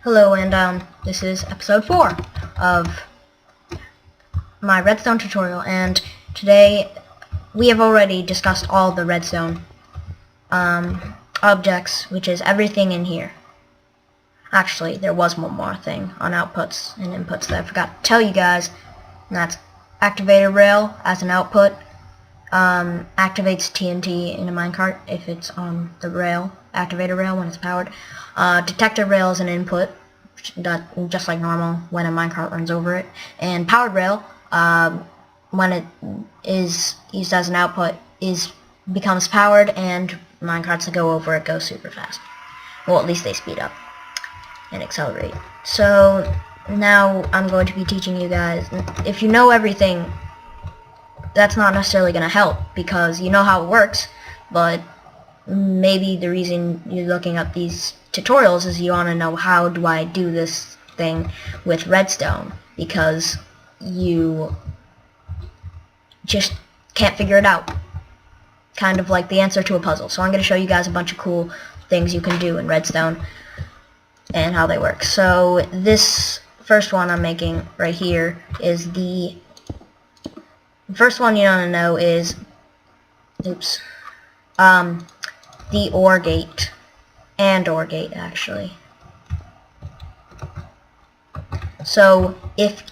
Hello, and this is episode 4 of my Redstone tutorial, and today we have already discussed all the Redstone objects, which is everything in here. Actually, there was one more thing on outputs and inputs that I forgot to tell you guys, and that's activator rail as an output. Activates TNT in a minecart if it's on the rail, activator rail when it's powered. Detector rail is an input, just like normal when a minecart runs over it. And powered rail, when it is used as an output, becomes powered, and minecarts that go over it go super fast. Well, at least they speed up and accelerate. So now I'm going to be teaching you guys. If you know everything, that's not necessarily going to help because you know how it works, but maybe the reason you're looking at these tutorials is you want to know how do I do this thing with redstone, because you just can't figure it out. Kind of like the answer to a puzzle. So I'm going to show you guys a bunch of cool things you can do in redstone and how they work. So this first one I'm making right here is the first one you want to know is, the OR gate, and OR gate actually. So if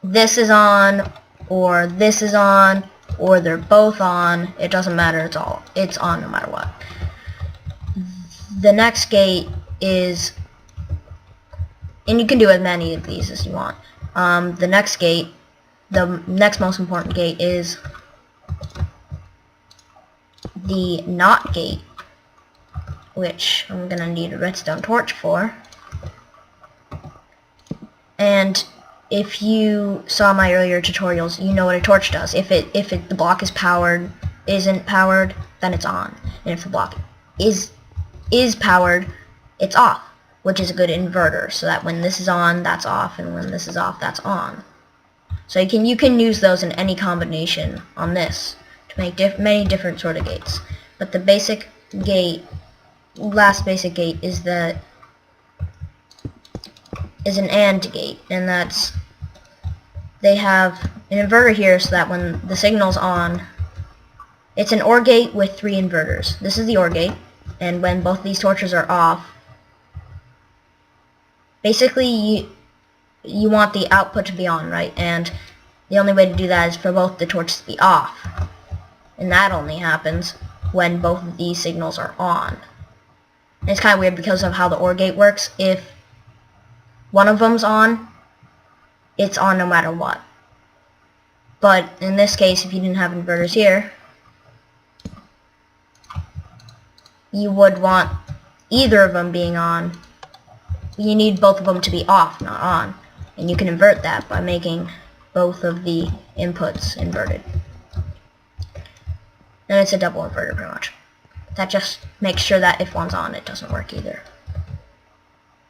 this is on, or this is on, or they're both on, it doesn't matter, it's on no matter what. The next gate is, and you can do as many of these as you want. The next most important gate is the NOT gate, which I'm gonna need a redstone torch for. And if you saw my earlier tutorials, you know what a torch does. If the block isn't powered, then it's on, and if the block is powered, it's off, which is a good inverter, so that when this is on, that's off, and when this is off, that's on. So you can use those in any combination on this to make many different sort of gates. But the basic gate, last basic gate, is an AND gate, and that's, they have an inverter here so that when the signal's on, it's an OR gate with 3 inverters. This is the OR gate, and when both these torches are off, basically you want the output to be on, right? And the only way to do that is for both the torches to be off. And that only happens when both of these signals are on. And it's kind of weird because of how the OR gate works. If one of them's on, it's on no matter what. But in this case, if you didn't have inverters here, you would want either of them being on. You need both of them to be off, not on. And you can invert that by making both of the inputs inverted. And it's a double inverter pretty much. That just makes sure that if one's on, it doesn't work either.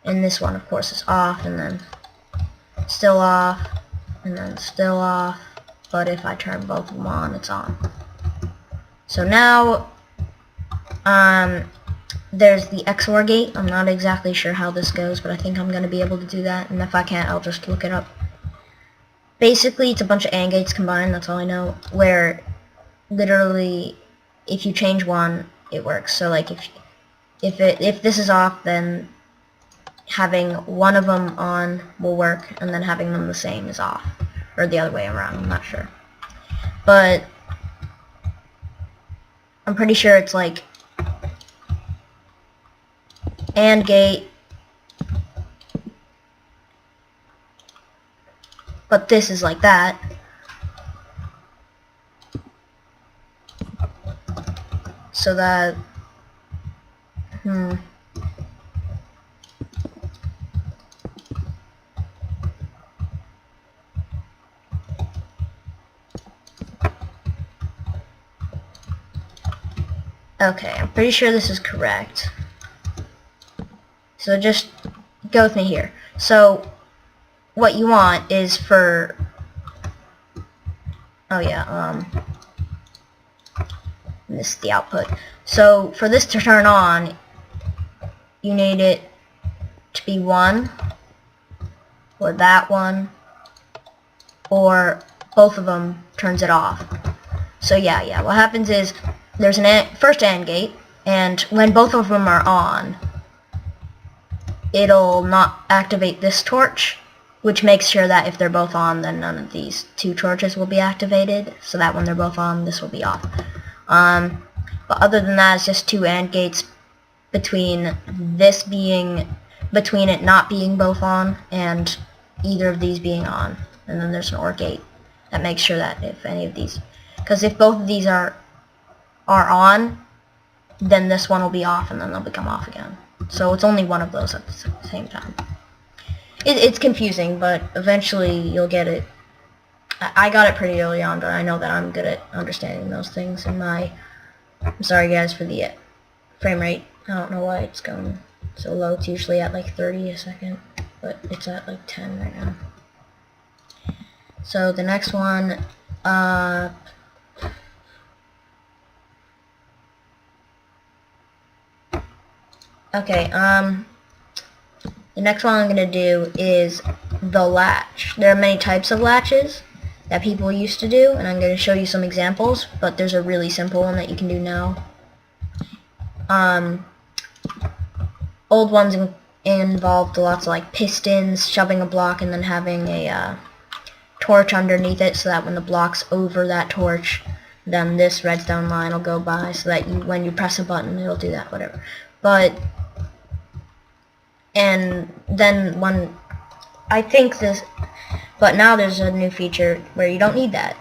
And this one, of course, is off, and then still off, and then still off. But if I turn both of them on, it's on. So now, there's the XOR gate. I'm not exactly sure how this goes, but I think I'm going to be able to do that, and if I can't, I'll just look it up. Basically, it's a bunch of AND gates combined, that's all I know, where literally, if you change one, it works. So like, if this is off, then having one of them on will work, and then having them the same is off. Or the other way around, I'm not sure. But I'm pretty sure it's like AND gate, but this is like that. So that, okay, I'm pretty sure this is correct. So just go with me here. So what you want is for, this is the output. So for this to turn on, you need it to be 1, or that one, or both of them turns it off. So yeah, what happens is there's an first AND gate, and when both of them are on, it'll not activate this torch, which makes sure that if they're both on, then none of these 2 torches will be activated, so that when they're both on, this will be off. But other than that, it's just 2 AND gates between it not being both on and either of these being on, and then there's an OR gate that makes sure that if any of these, because if both of these are on, then this one will be off and then they'll become off again. So it's only one of those at the same time. It's confusing, but eventually you'll get it. I got it pretty early on, but I know that I'm good at understanding those things. And I'm sorry guys for the frame rate. I don't know why it's going so low. It's usually at like 30 a second, but it's at like 10 right now. So the next one, okay, the next one I'm going to do is the latch. There are many types of latches that people used to do, and I'm going to show you some examples, but there's a really simple one that you can do now. Old ones involved lots of like pistons, shoving a block, and then having a torch underneath it so that when the block's over that torch, then this redstone line will go by so that when you press a button, it'll do that, whatever. And then but now there's a new feature where you don't need that.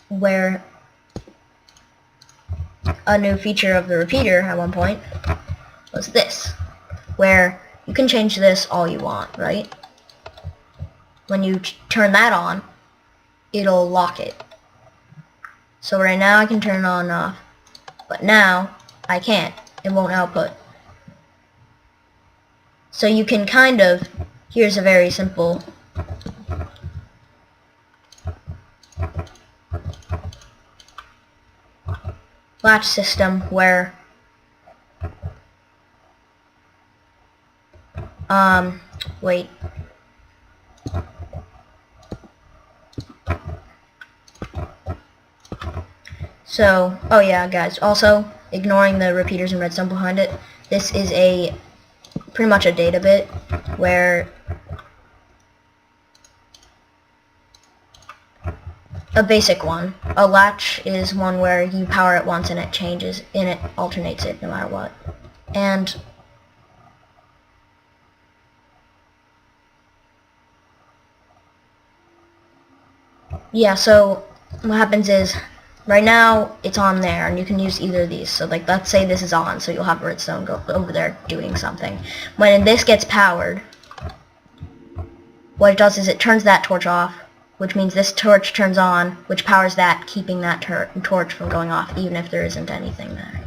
Where a new feature of the repeater at one point was this, where you can change this all you want, right? When you turn that on, it'll lock it. So right now I can turn it on and off, but now I can't. It won't output. So you can here's a very simple latch system where wait. So, oh yeah guys, also ignoring the repeaters and redstone behind it, this is pretty much a data bit where a basic one. A latch is one where you power it once and it changes, and it alternates it no matter what. And yeah, so what happens is right now it's on there and you can use either of these. So like let's say this is on, so you'll have redstone go over there doing something. When this gets powered, what it does is it turns that torch off, which means this torch turns on, which powers that, keeping that torch from going off even if there isn't anything there.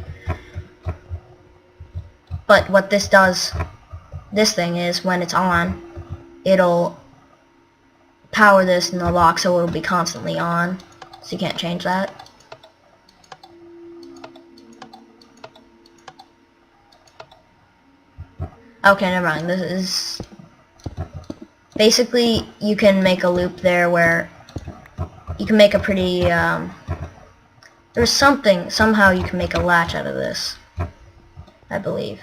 But what this thing is, when it's on, it'll power this in the lock so it'll be constantly on, so you can't change that. Okay, never mind. This is basically, you can make a loop there where you can make a pretty somehow you can make a latch out of this, I believe.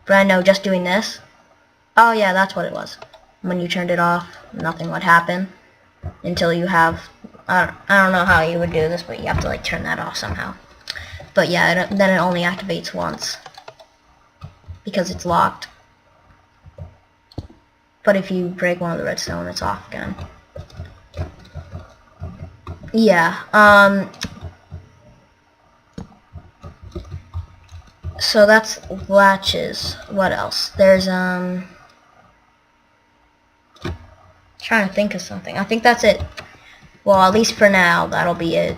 But I know just doing this, oh yeah, that's what it was. When you turned it off, nothing would happen until you have, I don't know how you would do this, but you have to like turn that off somehow. But yeah, then it only activates once because it's locked. But if you break one of the redstone, it's off again. Yeah, so that's latches. What else? There's trying to think of something. I think that's it. Well, at least for now, that'll be it.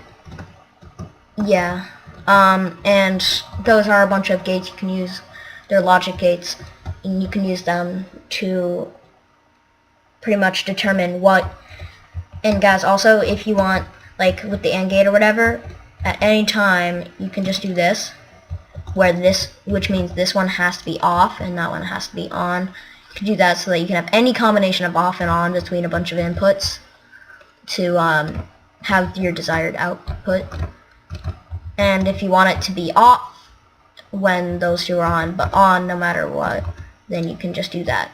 Yeah. And those are a bunch of gates you can use. They're logic gates, and you can use them to pretty much determine what. And guys, also, if you want, like with the AND gate or whatever, at any time you can just do this, which means this one has to be off and that one has to be on. You can do that so that you can have any combination of off and on between a bunch of inputs to have your desired output. And if you want it to be off when those two are on, but on no matter what, then you can just do that.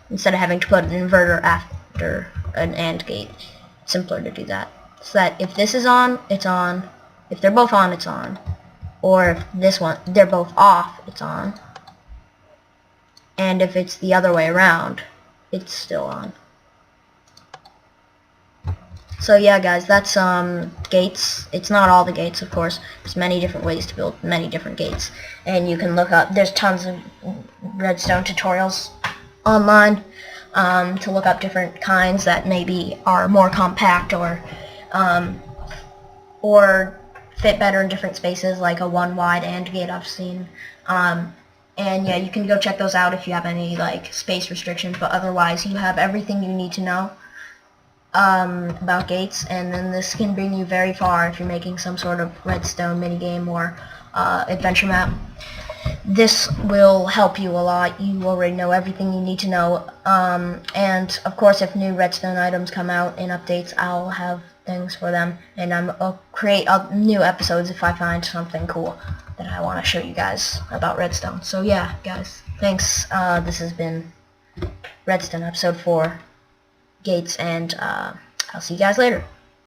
Instead of having to put an inverter after an AND gate, it's simpler to do that. So that if this is on, it's on. If they're both on, it's on. Or if this one, they're both off, it's on. And if it's the other way around, it's still on. So yeah, guys, that's gates. It's not all the gates, of course. There's many different ways to build many different gates, and you can look up. There's tons of redstone tutorials online to look up different kinds that maybe are more compact or fit better in different spaces, like a one wide AND gate I've seen. And yeah, you can go check those out if you have any like space restrictions, but otherwise you have everything you need to know about gates, and then this can bring you very far if you're making some sort of redstone minigame or adventure map. This will help you a lot. You already know everything you need to know, and of course if new redstone items come out in updates, I'll have things for them, and I'll create new episodes if I find something cool that I want to show you guys about redstone. So yeah, guys, thanks. This has been Redstone episode 4, gates, and I'll see you guys later.